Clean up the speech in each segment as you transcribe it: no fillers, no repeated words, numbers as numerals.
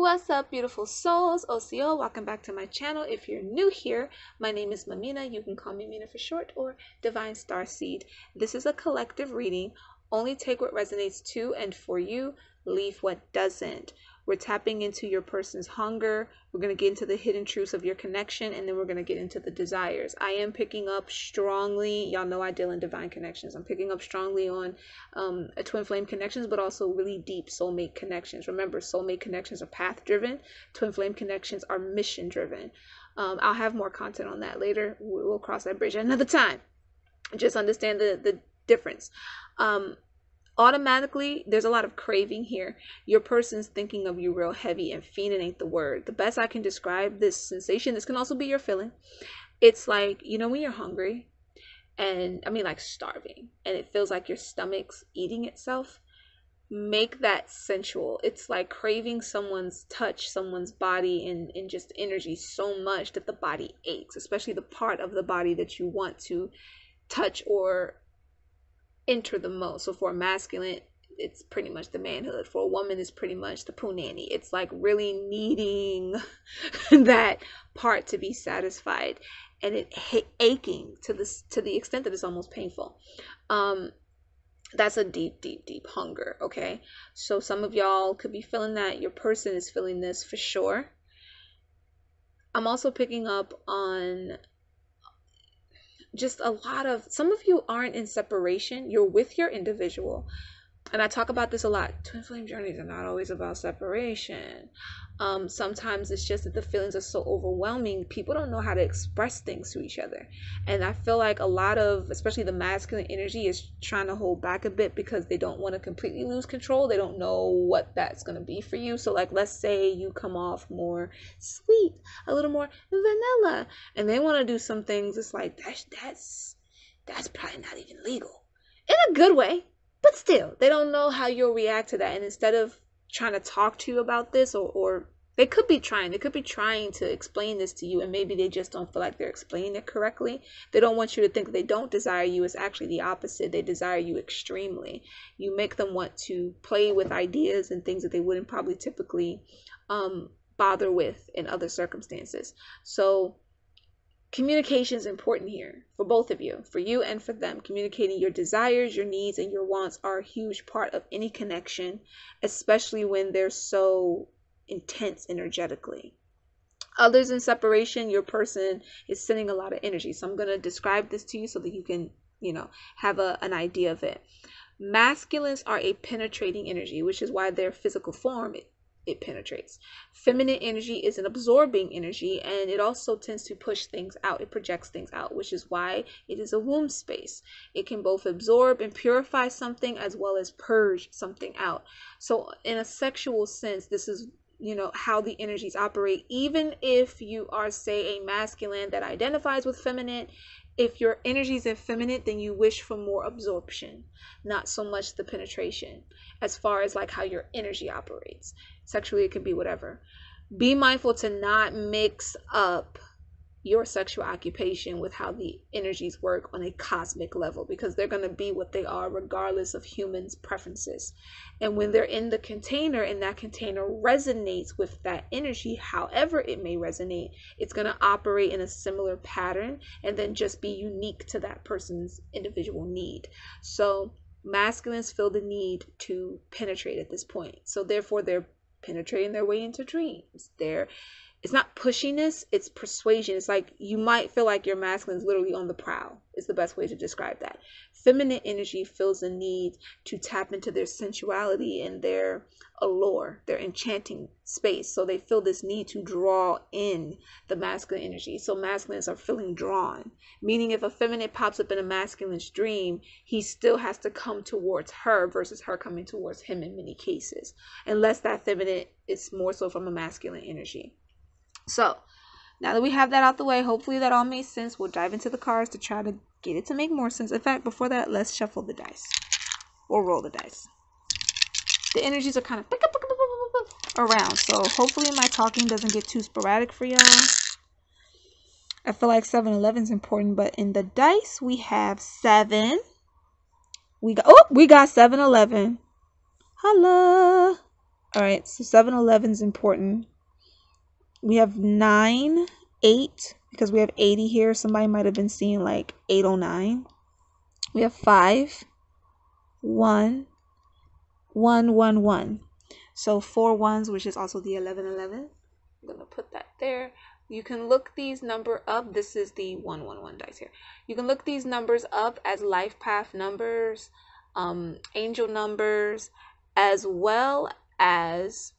What's up, beautiful souls? OCO, welcome back to my channel. If you're new here, my name is Mamina. You can call me Mina for short, or Divine Starseed. This is a collective reading. Only take what resonates to and for you, leave what doesn't. We're tapping into your person's hunger. We're going to get into the hidden truths of your connection, and then we're going to get into the desires. I am picking up strongly, y'all know I deal in divine connections. I'm picking up strongly on a twin flame connections, but also really deep soulmate connections. Remember, soulmate connections are path driven. Twin flame connections are mission driven. I'll have more content on that later. We'll cross that bridge another time. Just understand the difference. Automatically, there's a lot of craving here. Your person's thinking of you real heavy, and fiending ain't the word. The best I can describe this sensation, this can also be your feeling. It's like, you know, when you're hungry, and I mean like starving, and it feels like your stomach's eating itself. Make that sensual. It's like craving someone's touch, someone's body, and just energy so much that the body aches, especially the part of the body that you want to touch or enter the most. So for a masculine, it's pretty much the manhood. For a woman, it's pretty much the punani. It's like really needing that part to be satisfied, and it aching to the extent that it's almost painful. That's a deep hunger. Okay, so some of y'all could be feeling that. Your person is feeling this for sure. I'm also picking up on just a lot of, some of you aren't in separation. You're with your individual, and I talk about this a lot. Twin flame journeys are not always about separation. Sometimes it's just that the feelings are so overwhelming, people don't know how to express things to each other. And I feel like a lot of, especially the masculine energy, is trying to hold back a bit because they don't want to completely lose control. They don't know what that's going to be for you. So like, let's say you come off more sweet, a little more vanilla, and they want to do some things. It's like, that's probably not even legal in a good way. But still, they don't know how you'll react to that. And instead of trying to talk to you about this, or they could be trying to explain this to you, and maybe they just don't feel like they're explaining it correctly. They don't want you to think they don't desire you. It's actually the opposite. They desire you extremely. You make them want to play with ideas and things that they wouldn't probably typically bother with in other circumstances. So communication is important here for both of you, for you and for them. Communicating your desires, your needs, and your wants are a huge part of any connection, especially when they're so intense energetically. Others in separation, your person is sending a lot of energy. So I'm going to describe this to you so that you can, have an idea of it. Masculines are a penetrating energy, which is why their physical form, it penetrates. Feminine energy is an absorbing energy, and it also tends to push things out. It projects things out, which is why it is a womb space. It can both absorb and purify something as well as purge something out. So in a sexual sense, this is how the energies operate. Even if you are, say, a masculine that identifies with feminine, if your energy is effeminate, then you wish for more absorption, not so much the penetration, as far as like how your energy operates. Sexually, it can be whatever. Be mindful to not mix up your sexual occupation with how the energies work on a cosmic level, because they're going to be what they are regardless of humans' preferences. And when they're in the container and that container resonates with that energy, however it may resonate, it's going to operate in a similar pattern and then just be unique to that person's individual need. So masculines feel the need to penetrate at this point. So therefore, they're penetrating their way into dreams. It's not pushiness, it's persuasion. It's like you might feel like your masculine is literally on the prowl, is the best way to describe that. Feminine energy feels the need to tap into their sensuality and their allure, their enchanting space. So they feel this need to draw in the masculine energy. So masculines are feeling drawn, meaning if a feminine pops up in a masculine's dream, he still has to come towards her versus her coming towards him in many cases, unless that feminine is more so from a masculine energy. So now that we have that out the way, hopefully that all made sense. We'll dive into the cards to try to get it to make more sense. In fact, before that, let's shuffle the dice or roll the dice. The energies are kind of around, so hopefully my talking doesn't get too sporadic for y'all. I feel like 7-11 is important, but in the dice we have 7. We got 7-11. Holla. All right, so 7-11 is important. We have 9, 8, because we have 80 here. Somebody might have been seeing like 809. We have 5, 1, 1, 1, 1. So 4 ones, which is also the 11-11. I'm going to put that there. You can look these number up. This is the 111 dice here. You can look these numbers up as life path numbers, angel numbers, as well as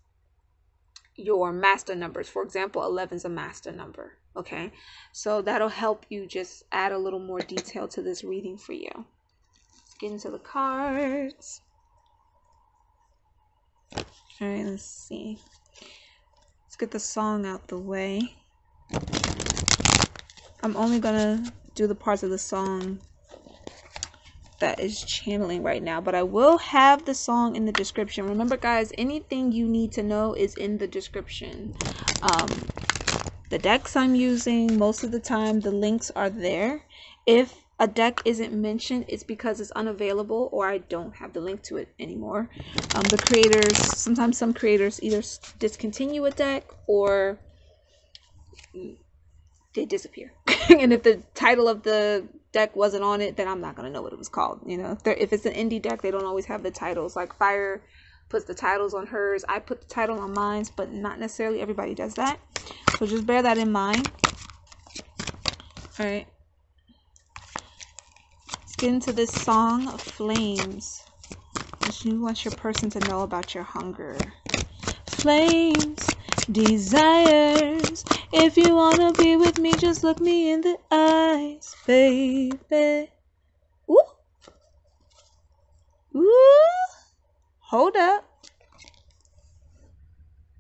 your master numbers. For example, 11 is a master number. Okay, so that'll help you just add a little more detail to this reading for you. Let's get into the cards. All right, let's see. Let's get the song out the way. I'm only gonna do the parts of the song that is channeling right now, but I will have the song in the description. Remember, guys, anything you need to know is in the description. The decks I'm using, most of the time the links are there. If a deck isn't mentioned, it's because it's unavailable or I don't have the link to it anymore. The creators, sometimes some creators either discontinue a deck or they disappear. And if the title of the deck wasn't on it, then I'm not going to know what it was called. You know, if it's an indie deck, they don't always have the titles. Like Fire puts the titles on hers. I put the title on mine, but not necessarily everybody does that. So just bear that in mind. All right. Let's get into this song of flames. What you want your person to know about your hunger. Flames, desires. If you wanna be with me, just look me in the eyes, baby. Ooh. Ooh. Hold up.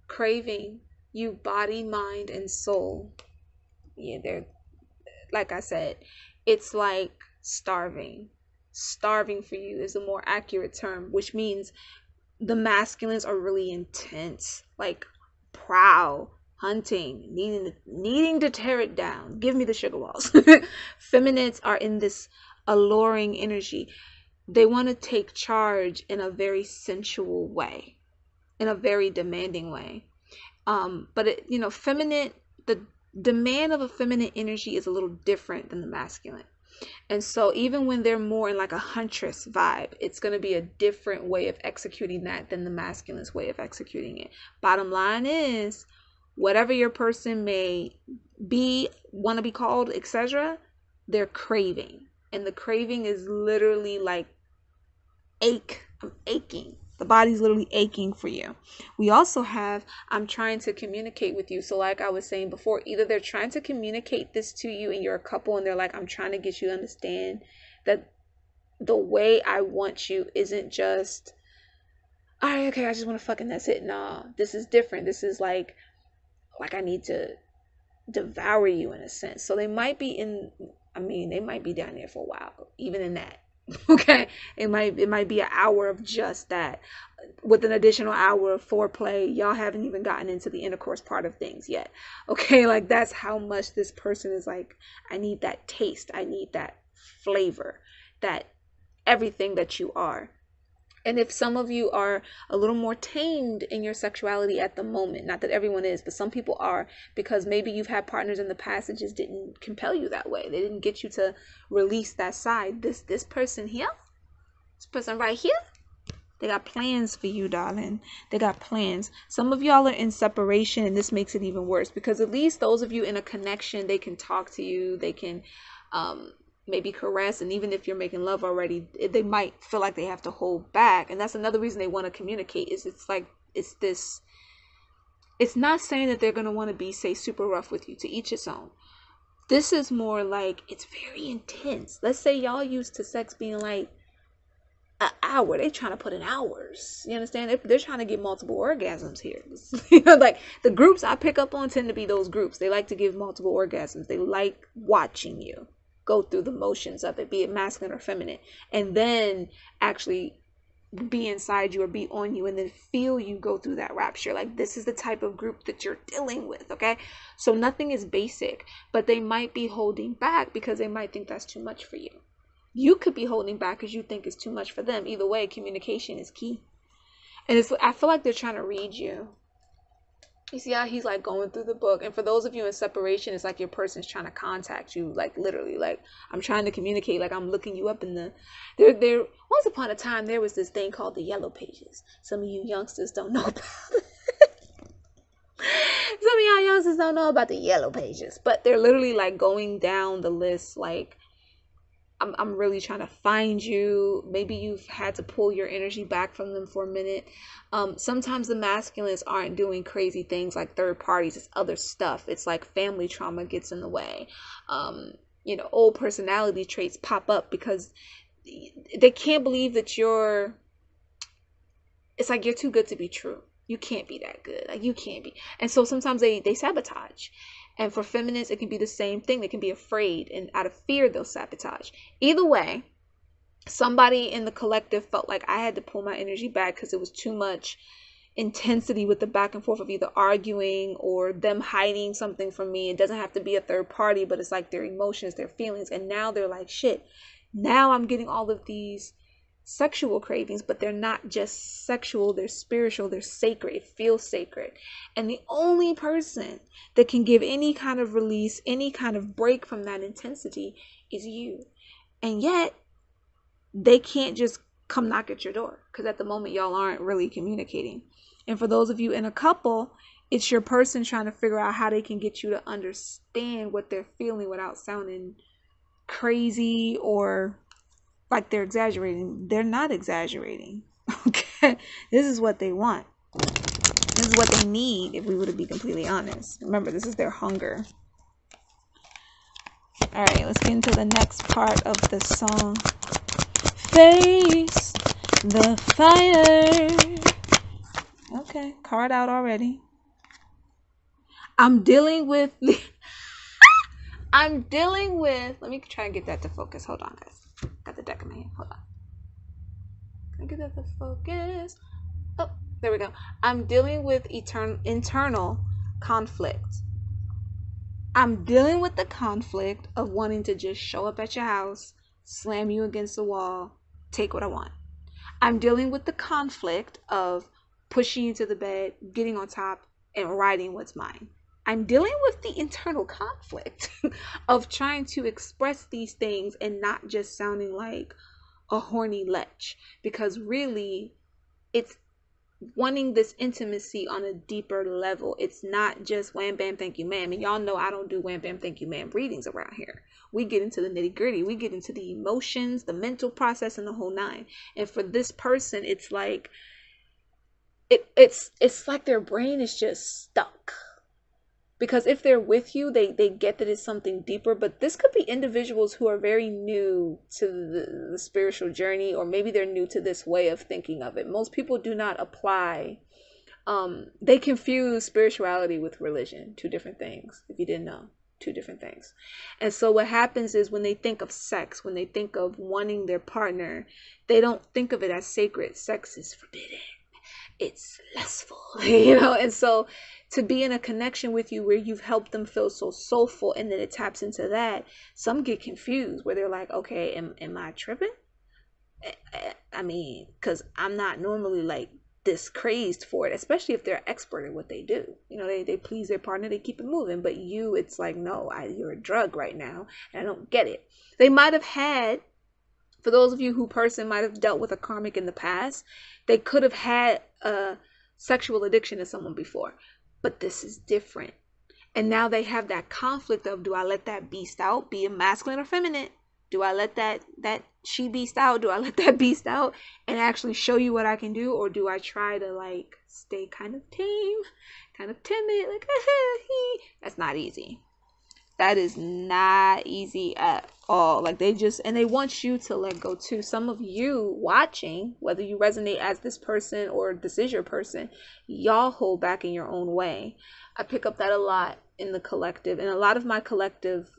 Craving. You body, mind, and soul. Yeah, they're, like I said, it's like starving. Starving for you is a more accurate term, which means the masculines are really intense, like prowl, hunting, needing to tear it down. Give me the sugar walls. Feminists are in this alluring energy. They want to take charge in a very sensual way, in a very demanding way. But it, you know, feminine, the demand of a feminine energy is a little different than the masculine. And so even when they're more in like a huntress vibe, it's going to be a different way of executing that than the masculine's way of executing it. Bottom line is, whatever your person may be, want to be called, etc., they're craving. And the craving is literally like I'm aching. The body's literally aching for you. We also have, I'm trying to communicate with you. So like I was saying before, either they're trying to communicate this to you and you're a couple and they're like, I'm trying to get you to understand that the way I want you isn't just, all right, okay, I just want to fucking, that's it. Nah, this is different. This is like I need to devour you in a sense. So they might be they might be down there for a while, even in that. Okay, it might be an hour of just that with an additional hour of foreplay. Y'all haven't even gotten into the intercourse part of things yet. Okay, like that's how much this person is like, I need that taste, I need that flavor, that everything that you are. And if some of you are a little more tamed in your sexuality at the moment, not that everyone is, but some people are, because maybe you've had partners in the past that just didn't compel you that way. They didn't get you to release that side. This person here, this person right here, they got plans for you, darling. They got plans. Some of y'all are in separation, and this makes it even worse, because at least those of you in a connection, they can talk to you, they can maybe caress, and even if you're making love already, they might feel like they have to hold back. And that's another reason they want to communicate, is it's not saying that they're going to want to be, say, super rough with you. To each its own. This is more like, it's very intense. Let's say y'all used to sex being like an hour. They trying to put in hours. You understand? They're trying to get multiple orgasms here. You know, like the groups I pick up on tend to be those groups. They like to give multiple orgasms. They like watching you go through the motions of it, be it masculine or feminine, and then actually be inside you or be on you and then feel you go through that rapture. Like, this is the type of group that you're dealing with. Okay, so nothing is basic, but they might be holding back because they might think that's too much for you. You could be holding back because you think it's too much for them. Either way, communication is key. And I feel like they're trying to read you. You see how he's like going through the book. And for those of you in separation, it's like your person's trying to contact you, like literally, like I'm trying to communicate, like I'm looking you up in the there once upon a time there was this thing called the yellow pages. Some of you youngsters don't know about it. Some of y'all youngsters don't know about the yellow pages, but they're literally like going down the list, like I'm really trying to find you. Maybe you've had to pull your energy back from them for a minute. Sometimes the masculines aren't doing crazy things like third parties. It's other stuff. It's like family trauma gets in the way. Old personality traits pop up because they can't believe that it's like you're too good to be true. You can't be that good. Like you can't be. And so sometimes they sabotage. And for feminists, it can be the same thing. They can be afraid, and out of fear, they'll sabotage. Either way, somebody in the collective felt like I had to pull my energy back because it was too much intensity with the back and forth of either arguing or them hiding something from me. It doesn't have to be a third party, but it's like their emotions, their feelings. And now they're like, shit, now I'm getting all of these sexual cravings, but they're not just sexual, they're spiritual, they're sacred. It feels sacred. And the only person that can give any kind of release, any kind of break from that intensity is you. And yet they can't just come knock at your door because at the moment y'all aren't really communicating. And for those of you in a couple, it's your person trying to figure out how they can get you to understand what they're feeling without sounding crazy or like they're exaggerating. They're not exaggerating. Okay. This is what they want. This is what they need, if we were to be completely honest. Remember, this is their hunger. All right, let's get into the next part of the song. Face the fire. Okay, card out already. I'm dealing with let me try and get that to focus. Hold on, guys. Got the deck in my hand. Hold on. Can I get that to focus? Oh, there we go. I'm dealing with internal conflict. I'm dealing with the conflict of wanting to just show up at your house, slam you against the wall, take what I want. I'm dealing with the conflict of pushing you to the bed, getting on top, and riding what's mine. I'm dealing with the internal conflict of trying to express these things and not just sounding like a horny lech, because really it's wanting this intimacy on a deeper level. It's not just wham bam thank you ma'am. And y'all know I don't do wham bam thank you ma'am readings around here. We get into the nitty gritty. We get into the emotions, the mental process, and the whole nine. And for this person, it's like it's like their brain is just stuck. Because if they're with you, they get that it's something deeper. But this could be individuals who are very new to the spiritual journey, or maybe they're new to this way of thinking of it. Most people do not apply. They confuse spirituality with religion. Two different things. If you didn't know, two different things. And so what happens is when they think of sex, when they think of wanting their partner, they don't think of it as sacred. Sex is forbidden. It's lustful, and so to be in a connection with you where you've helped them feel so soulful, and then it taps into that, some get confused where they're like, okay, am I tripping? I mean, because I'm not normally like this crazed for it, especially if they're expert at what they do. They please their partner, they keep it moving, but it's like, no, you're a drug right now, and I don't get it. They might have had, for those of you who person might have dealt with a karmic in the past, they could have had a sexual addiction to someone before, but this is different. And now they have that conflict of, do I let that beast out, be a masculine or feminine? Do I let that she beast out? Do I let that beast out and actually show you what I can do? Or do I try to like stay kind of tame, kind of timid, like, that's not easy. That is not easy at all. Like they want you to let go too. Some of you watching, whether you resonate as this person or this is your person, y'all hold back in your own way. I pick up that a lot in the collective, and a lot of my collective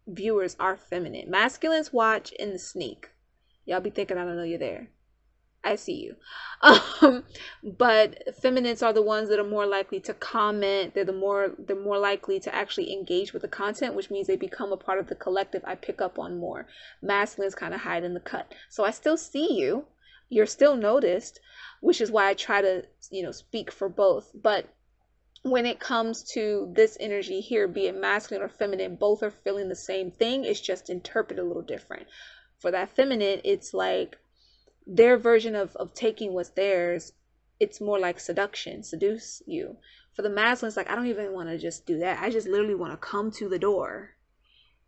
viewers are feminine. Masculines watch in the sneak. Y'all be thinking I don't know you're there. I see you. But feminines are the ones that are more likely to comment. They're more likely to actually engage with the content, which means they become a part of the collective. I pick up on more. Masculines kind of hide in the cut. So I still see you. You're still noticed, which is why I try to, speak for both. But when it comes to this energy here, be it masculine or feminine, both are feeling the same thing. It's just interpreted a little different. For that feminine, it's like their version of taking what's theirs. It's more like seduce you. For the masculine, it's like, I don't even want to just do that. I just literally want to come to the door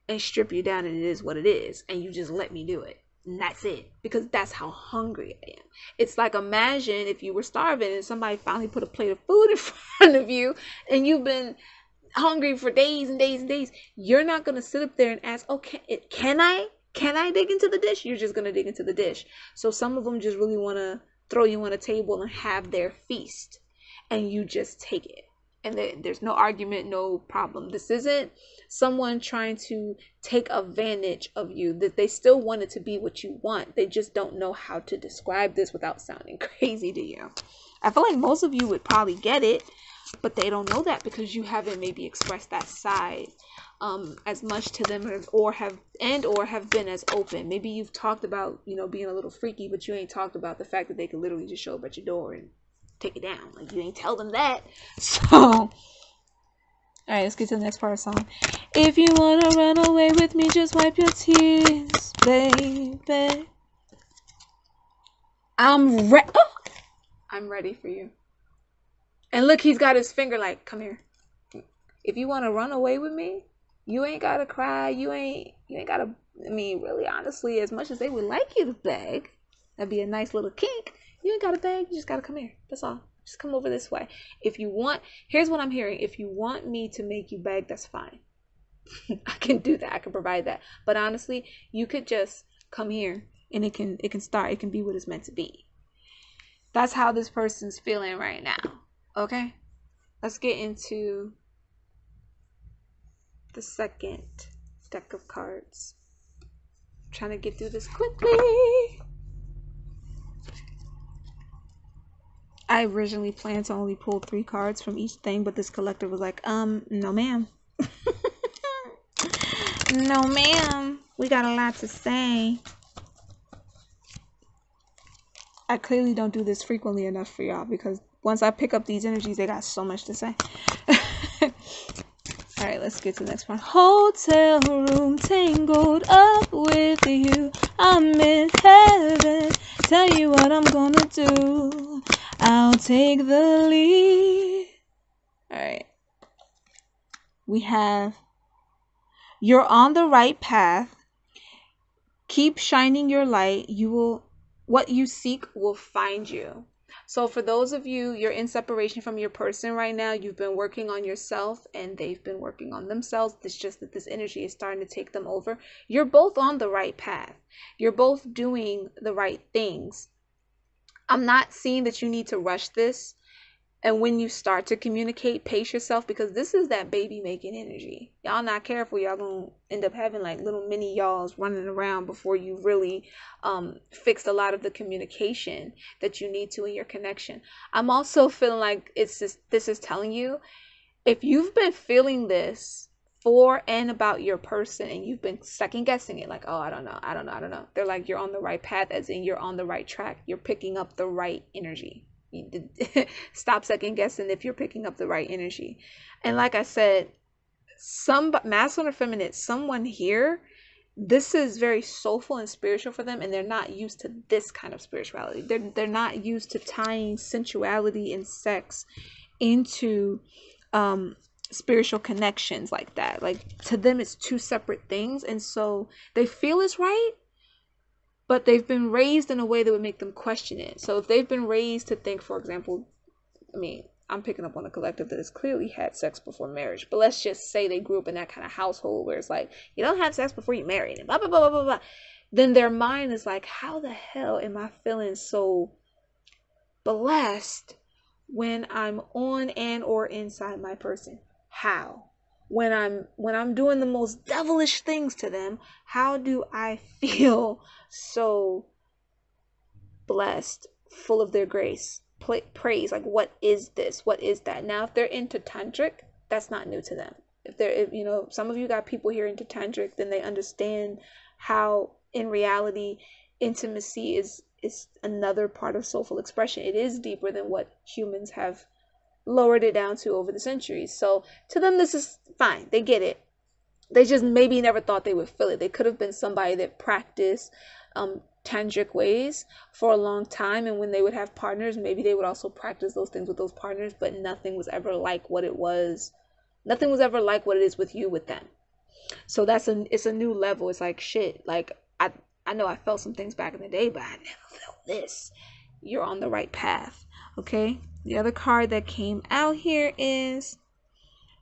and strip you down, and it is what it is, and you just let me do it, and that's it, because that's how hungry I am. It's like, imagine if you were starving and somebody finally put a plate of food in front of you, and you've been hungry for days and days and days. You're not going to sit up there and ask, okay, can I dig into the dish? You're just going to dig into the dish. So some of them just really want to throw you on a table and have their feast, and you just take it. And there's no argument, no problem. This isn't someone trying to take advantage of you. That they still want it to be what you want. They just don't know how to describe this without sounding crazy to you. I feel like most of you would probably get it, but they don't know that because you haven't maybe expressed that side as much to them, or have been as open. Maybe you've talked about, being a little freaky, but you ain't talked about the fact that they could literally just show up at your door and take it down. Like, you ain't tell them that. So, all right, let's get to the next part of the song. If you wanna run away with me, just wipe your tears, baby. I'm ready for you. And look, he's got his finger like, come here. If you want to run away with me, you ain't gotta cry. You ain't gotta, really, honestly, as much as they would like you to beg, that'd be a nice little kink. You ain't gotta beg, you just gotta come here. That's all. Just come over this way. If you want, here's what I'm hearing. If you want me to make you beg, that's fine. I can do that. I can provide that. But honestly, you could just come here and it can start. It can be what it's meant to be. That's how this person's feeling right now. Okay? Let's get into the second deck of cards. I'm trying to get through this quickly. I originally planned to only pull 3 cards from each thing, but this collector was like, no ma'am. No ma'am. We got a lot to say. I clearly don't do this frequently enough for y'all, because once I pick up these energies, they got so much to say. Alright, let's get to the next one. Hotel room tangled up with you. I'm in heaven. Tell you what I'm gonna do. I'll take the lead. Alright. We have, you're on the right path. Keep shining your light. What you seek will find you. So for those of you, you're in separation from your person right now. You've been working on yourself and they've been working on themselves. It's just that this energy is starting to take them over. You're both on the right path. You're both doing the right things. I'm not seeing that you need to rush this. And when you start to communicate, pace yourself, because this is that baby making energy. Y'all not careful, y'all gonna end up having like little mini y'alls running around before you really fixed a lot of the communication that you need to in your connection. I'm also feeling like this is telling you, if you've been feeling this for and about your person and you've been second guessing it, like, oh, I don't know. They're like, you're on the right path, as in you're on the right track. You're picking up the right energy. Stop second guessing if you're picking up the right energy. And like I said, some masculine or feminine, someone here, this is very soulful and spiritual for them, and they're not used to this kind of spirituality. They're not used to tying sensuality and sex into spiritual connections like that. Like, to them it's two separate things, and so they feel it's right, but they've been raised in a way that would make them question it. So if they've been raised to think, for example, I'm picking up on a collective that has clearly had sex before marriage, but let's just say they grew up in that kind of household where it's like, you don't have sex before you marry, and blah, blah, blah, blah, blah, blah. Then their mind is like, how the hell am I feeling so blessed when I'm on and or inside my person? How? When I'm doing the most devilish things to them, how do I feel so blessed, full of their grace, praise? Like, what is this? What is that? Now, if they're into tantric, that's not new to them. If some of you got people here into tantric, then they understand how, in reality, intimacy is is another part of soulful expression. It is deeper than what humans have lowered it down to over the centuries. So to them, this is fine. They get it. They just maybe never thought they would feel it. They could have been somebody that practiced tantric ways for a long time, and when they would have partners, maybe they would also practice those things with those partners, but nothing was ever like what it was. Nothing was ever like what it is with you with them. So it's a new level. It's like, shit, like I know I felt some things back in the day, but I never felt this. You're on the right path. Okay? The other card that came out here is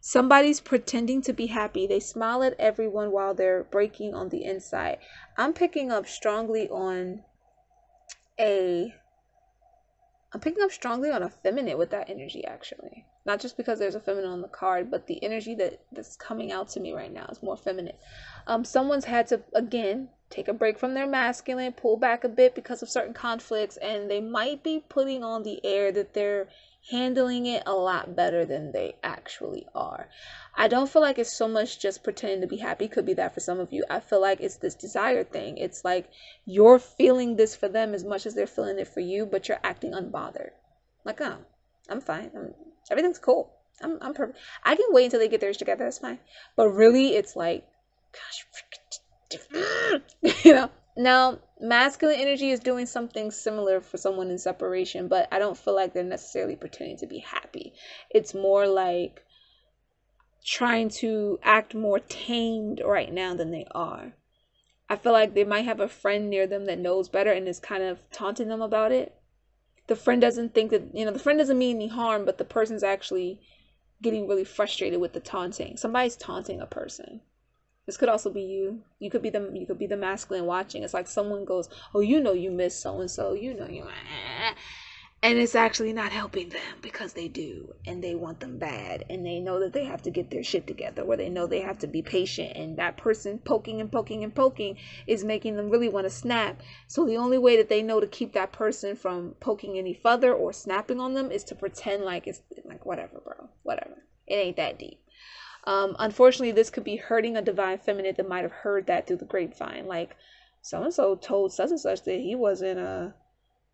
somebody's pretending to be happy. They smile at everyone while they're breaking on the inside. I'm picking up strongly on a feminine with that energy, actually. Not just because there's a feminine on the card, but the energy that's coming out to me right now is more feminine. Someone's had to, again, take a break from their masculine, pull back a bit because of certain conflicts, and they might be putting on the air that they're handling it a lot better than they actually are. I don't feel like it's so much just pretending to be happy. Could be that for some of you. I feel like it's this desire thing. It's like you're feeling this for them as much as they're feeling it for you, but you're acting unbothered. Like, oh, I'm fine. Everything's cool. I'm perfect. I can wait until they get theirs together. That's fine. But really, it's like, gosh, you know. Now, masculine energy is doing something similar for someone in separation, but I don't feel like they're necessarily pretending to be happy. It's more like trying to act more tamed right now than they are. I feel like they might have a friend near them that knows better and is kind of taunting them about it. The friend doesn't think that, the friend doesn't mean any harm, but the person's actually getting really frustrated with the taunting. Somebody's taunting a person. This could also be you. You could be the masculine watching. It's like someone goes, oh, you miss so-and-so. You. And it's actually not helping them because they do. And they want them bad. And they know that they have to get their shit together. Or they know they have to be patient. And that person poking and poking and poking is making them really want to snap. So the only way that they know to keep that person from poking any further or snapping on them is to pretend like it's like, whatever, bro. Whatever. It ain't that deep. Unfortunately, this could be hurting a divine feminine that might have heard that through the grapevine. Like, so-and-so told such and such that he wasn't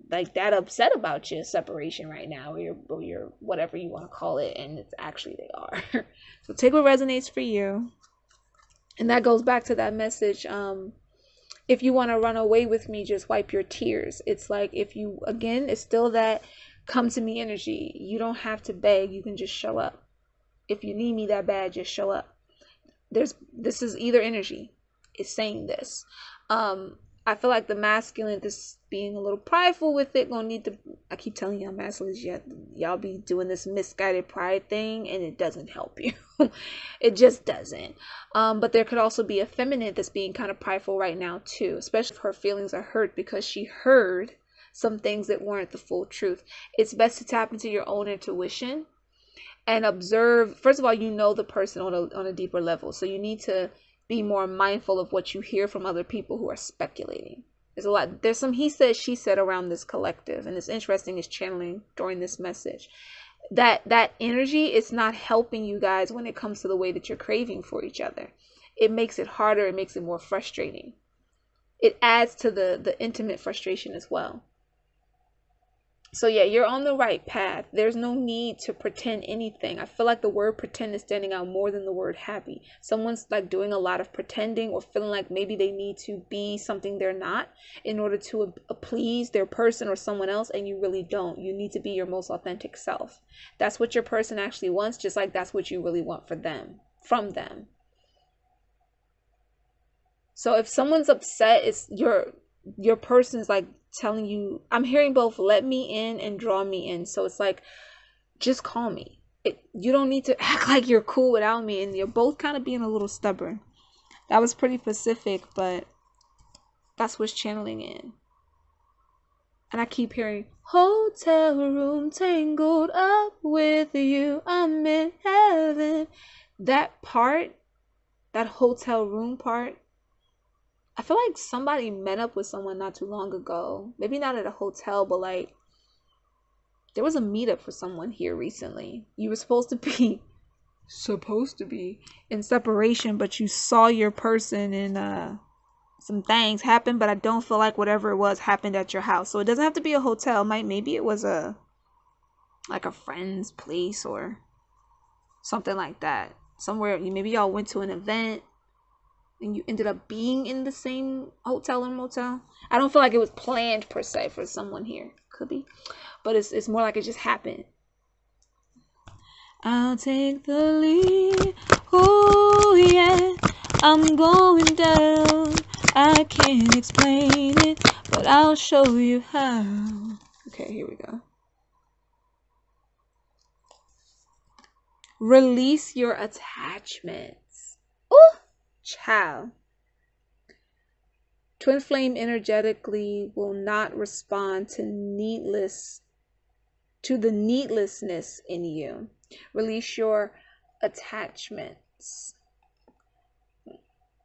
like that upset about your separation right now, or your whatever you want to call it, and it's actually they are. So take what resonates for you. And that goes back to that message. If you want to run away with me, just wipe your tears. It's like, if you, again, it's still that come to me energy. You don't have to beg. You can just show up. If you need me that bad, just show up. This is either energy is saying this. I feel like the masculine, this being a little prideful with it, gonna need to, I keep telling y'all masculines, y'all be doing this misguided pride thing, and it doesn't help you. It just doesn't. But there could also be a feminine that's being kind of prideful right now too, especially if her feelings are hurt because she heard some things that weren't the full truth. It's best to tap into your own intuition and observe. First of all, the person on a deeper level. So you need to be more mindful of what you hear from other people who are speculating. There's some he said, she said around this collective. And it's interesting, is channeling during this message. That energy is not helping you guys when it comes to the way that you're craving for each other. It makes it harder. It makes it more frustrating. It adds to the intimate frustration as well. So yeah, you're on the right path. There's no need to pretend anything. I feel like the word pretend is standing out more than the word happy. Someone's like doing a lot of pretending or feeling like maybe they need to be something they're not in order to please their person or someone else, and you really don't. You need to be your most authentic self. That's what your person actually wants, just like that's what you really want from them. So if someone's upset, it's your person's like telling you, I'm hearing both let me in and draw me in. So it's like, just call me. You don't need to act like you're cool without me, and you're both kind of being a little stubborn. That was pretty specific, but that's what's channeling in. And I keep hearing hotel room tangled up with you, I'm in heaven. That part, that hotel room part, I feel like somebody met up with someone not too long ago. Maybe not at a hotel, but like there was a meetup for someone here recently. You were supposed to be in separation, but you saw your person in some things happened, but I don't feel like whatever it was happened at your house. So it doesn't have to be a hotel. Maybe it was a friend's place or something like that. Somewhere, maybe y'all went to an event and you ended up being in the same hotel or motel. I don't feel like it was planned per se for someone here. Could be, but it's more like it just happened. I'll take the lead. Oh yeah, I'm going down. I can't explain it, but I'll show you how. Okay, here we go. Release your attachments. Ooh, child. Twin flame energetically will not respond to the needlessness in you. Release your attachments.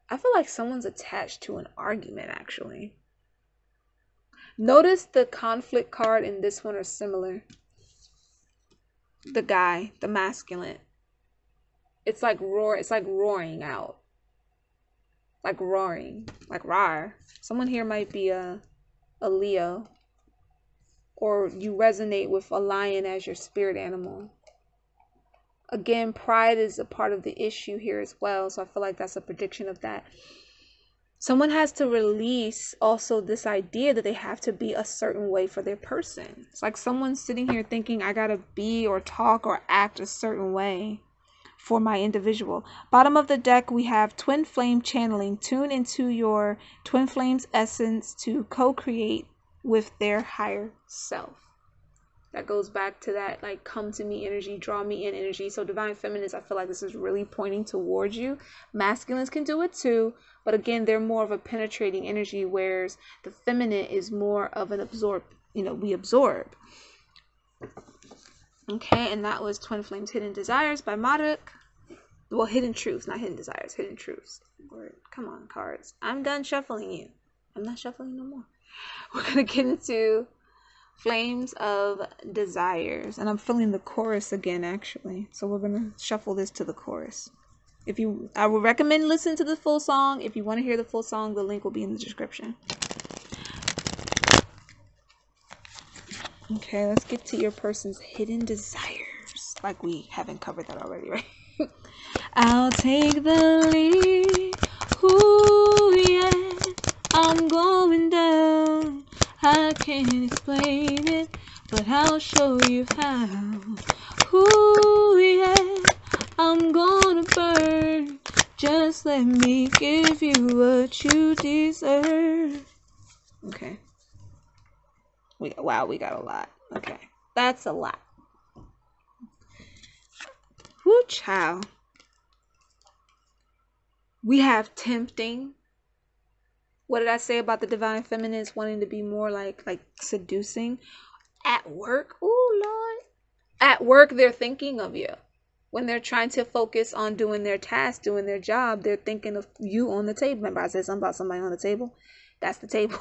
I feel like someone's attached to an argument, actually. Notice the conflict card in this one are similar. The guy, the masculine. It's like roaring out. Like roaring. Like roar. Someone here might be a Leo. Or you resonate with a lion as your spirit animal. Again, pride is a part of the issue here as well. So I feel like that's a prediction of that. Someone has to release also this idea that they have to be a certain way for their person. It's like someone's sitting here thinking, I gotta be or talk or act a certain way for my individual. Bottom of the deck, we have twin flame channeling. Tune into your twin flame's essence to co-create with their higher self. That goes back to that like come to me energy, draw me in energy. So divine feminines, I feel like this is really pointing towards you. Masculines can do it too, but again, they're more of a penetrating energy, whereas the feminine is more of an absorb, we absorb. Okay, and that was Twin Flames Hidden Desires by Madak. Well, Hidden Truths, not Hidden Desires, Hidden Truths. Come on, cards. I'm done shuffling you. I'm not shuffling no more. We're going to get into Flames of Desires. And I'm feeling the chorus again, actually. So we're going to shuffle this to the chorus. I would recommend listening to the full song. If you want to hear the full song, the link will be in the description. Okay, let's get to your person's hidden desires. Like we haven't covered that already, right? I'll take the lead. Ooh, yeah. I'm going down. I can't explain it, but I'll show you how. Ooh, yeah. I'm gonna burn. Just let me give you what you deserve. Okay. We got a lot. Okay. That's a lot. Whoo, child. We have tempting. What did I say about the divine feminines wanting to be more like seducing? At work, ooh, Lord. At work, they're thinking of you. When they're trying to focus on doing their task, doing their job, they're thinking of you on the table. Remember I said something about somebody on the table? That's the table.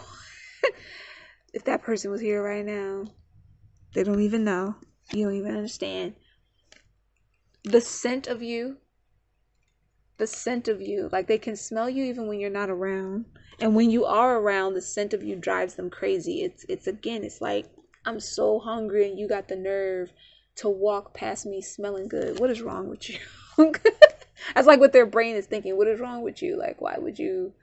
If that person was here right now, they don't even know. You don't even understand. The scent of you. The scent of you. Like they can smell you even when you're not around. And when you are around, the scent of you drives them crazy. It's like, I'm so hungry and you got the nerve to walk past me smelling good. What is wrong with you? That's like what their brain is thinking. What is wrong with you? Like, why would you?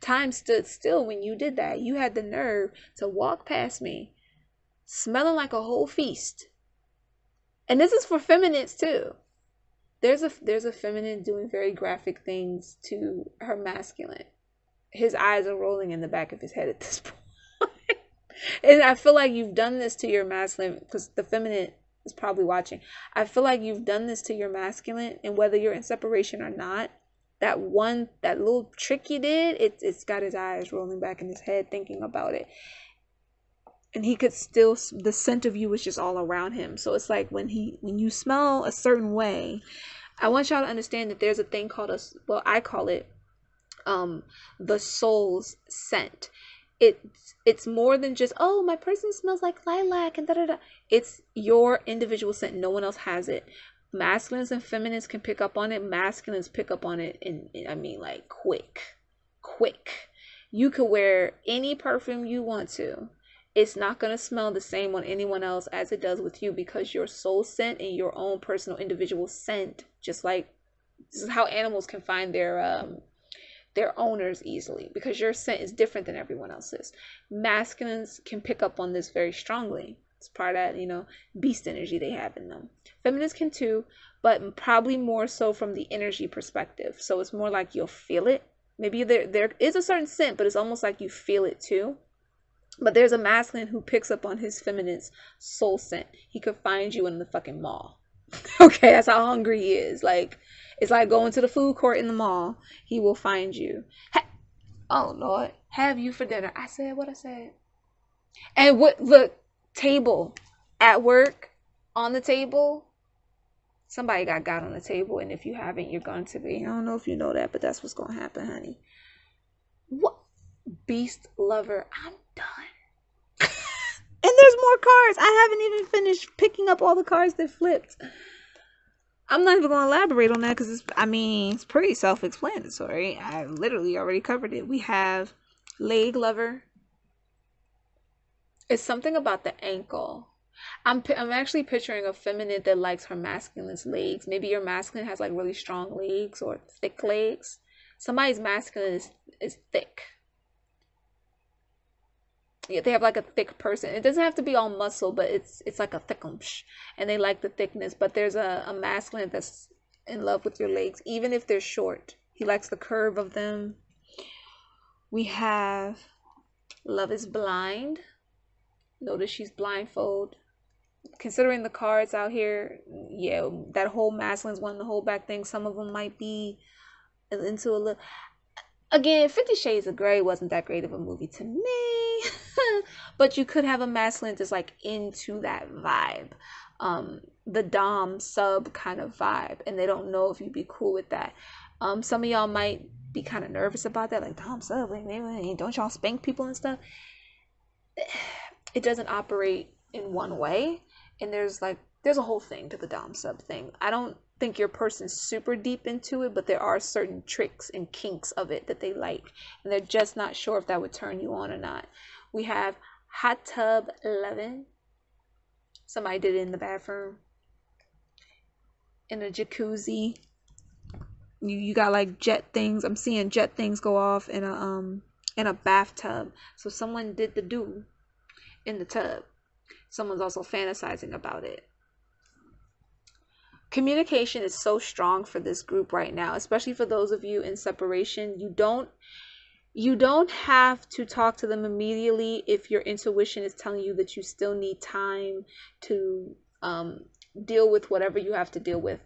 Time stood still when you did that. You had the nerve to walk past me smelling like a whole feast. And this is for feminines too. There's a feminine doing very graphic things to her masculine. His eyes are rolling in the back of his head at this point. And I feel like you've done this to your masculine, because the feminine is probably watching. I feel like you've done this to your masculine, and whether you're in separation or not, that little trick you did, it's got his eyes rolling back in his head thinking about it. And he could still, the scent of you was just all around him. So it's like when you smell a certain way, I want y'all to understand that there's a thing called I call it the soul's scent. It's more than just, oh, my person smells like lilac and da-da-da. It's your individual scent. No one else has it. Masculines and feminines can pick up on it. Masculines pick up on it, and I mean like quick. You could wear any perfume you want to. It's not going to smell the same on anyone else as it does with you, because your soul scent and your own personal individual scent, just like this is how animals can find their owners easily, because your scent is different than everyone else's. Masculines can pick up on this very strongly. It's part of that, beast energy they have in them. Feminines can too, but probably more so from the energy perspective. So it's more like you'll feel it. Maybe there is a certain scent, but it's almost like you feel it too. But there's a masculine who picks up on his feminine's soul scent. He could find you in the fucking mall. Okay, that's how hungry he is. Like, it's like going to the food court in the mall. He will find you. Oh, Lord. Have you for dinner. I said what I said. And look, table at work, on the table. Somebody got on the table, and if you haven't, you're going to be. I don't know if you know that, but that's what's going to happen, honey. What? Beast lover. I'm done. And there's more cards. I haven't even finished picking up all the cards that flipped. I'm not even going to elaborate on that because it's pretty self-explanatory. I literally already covered it. We have leg lover. It's something about the ankle. I'm actually picturing a feminine that likes her masculine's legs. Maybe your masculine has like really strong legs or thick legs. Somebody's masculine is thick. Yeah, they have like a thick person. It doesn't have to be all muscle, but it's like a thickumsh, and they like the thickness. But there's a masculine that's in love with your legs, even if they're short. He likes the curve of them. We have love is blind. Notice she's blindfold. Considering the cards out here, yeah, that whole masculine's wanting to hold back thing. Some of them might be into a little. Again, 50 Shades of Grey wasn't that great of a movie to me. But you could have a masculine that's like into that vibe. The dom sub kind of vibe. And they don't know if you'd be cool with that. Some of y'all might be kind of nervous about that. Like, dom sub, like, don't y'all spank people and stuff? It doesn't operate in one way. And there's a whole thing to the dom sub thing. I don't think your person's super deep into it, but there are certain tricks and kinks of it that they like, and they're just not sure if that would turn you on or not. We have hot tub 11. Somebody did it in the bathroom, in a jacuzzi. You got like jet things. I'm seeing jet things go off in a bathtub. So someone did the do in the tub. Someone's also fantasizing about it. Communication is so strong for this group right now, especially for those of you in separation. You don't have to talk to them immediately if your intuition is telling you that you still need time to deal with whatever you have to deal with.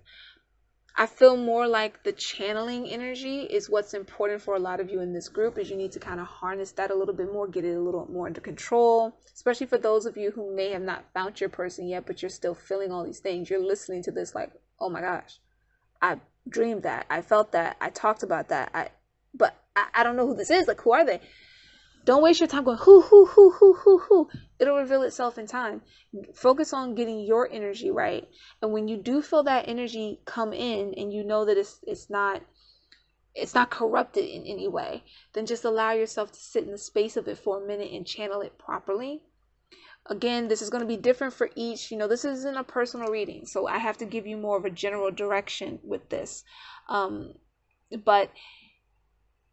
I feel more like the channeling energy is what's important for a lot of you in this group, is you need to kind of harness that a little bit more, get it a little more under control, especially for those of you who may have not found your person yet, but you're still feeling all these things. You're listening to this like, oh my gosh, I dreamed that, I felt that, I talked about that, but I don't know who this is. Like, who are they? Don't waste your time going, who. It'll reveal itself in time. Focus on getting your energy right. And when you do feel that energy come in and you know that it's not corrupted in any way, then just allow yourself to sit in the space of it for a minute and channel it properly. Again, this is going to be different for each. This isn't a personal reading, so I have to give you more of a general direction with this. But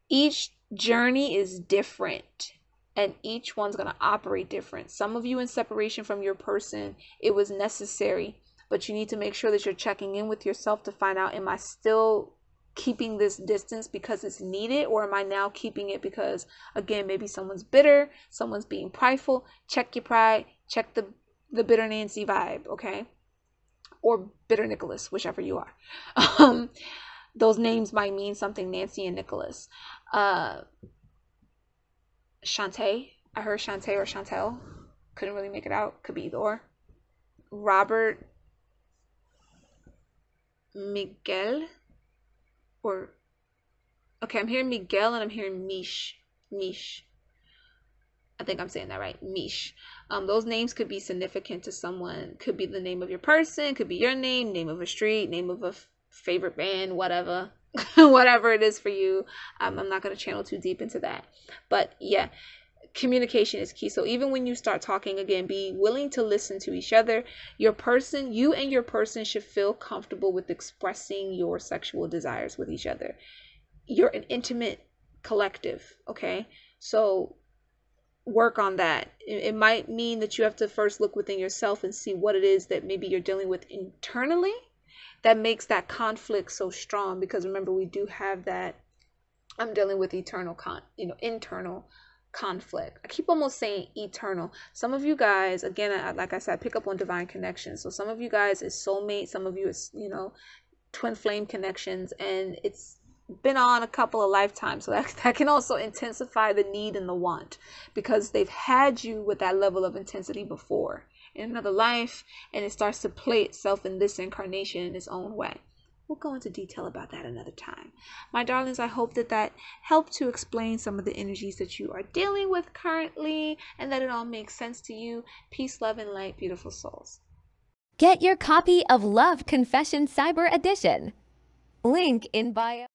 each journey is different, and each one's going to operate different. Some of you in separation from your person, it was necessary, but you need to make sure that you're checking in with yourself to find out, am I still keeping this distance because it's needed, or am I now keeping it because, again, maybe someone's bitter, someone's being prideful? Check your pride, check the bitter Nancy vibe, okay? Or bitter Nicholas, whichever you are. Those names might mean something, Nancy and Nicholas. Shantae. I heard Shantae or Chantel. Couldn't really make it out. Could be either or. Robert. Miguel. Okay, I'm hearing Miguel and I'm hearing Mish. I think I'm saying that right. Mish. Those names could be significant to someone. Could be the name of your person. Could be your name of a street, name of a favorite band, whatever. whatever it is for you. I'm not going to channel too deep into that. But yeah, communication is key. So even when you start talking again, be willing to listen to each other. You and your person should feel comfortable with expressing your sexual desires with each other. You're an intimate collective, okay? So work on that. It might mean that you have to first look within yourself and see what it is that maybe you're dealing with internally that makes that conflict so strong. Because remember, we do have that I'm dealing with internal conflict. I keep almost saying eternal. Some of you guys, again, like I said, I pick up on divine connections. So some of you guys is soulmate, some of you is, twin flame connections, and it's been on a couple of lifetimes. So that can also intensify the need and the want, because they've had you with that level of intensity before in another life, and it starts to play itself in this incarnation in its own way. We'll go into detail about that another time. My darlings, I hope that helped to explain some of the energies that you are dealing with currently, and that it all makes sense to you. Peace, love, and light, beautiful souls. Get your copy of Love Confession Cyber Edition. Link in bio.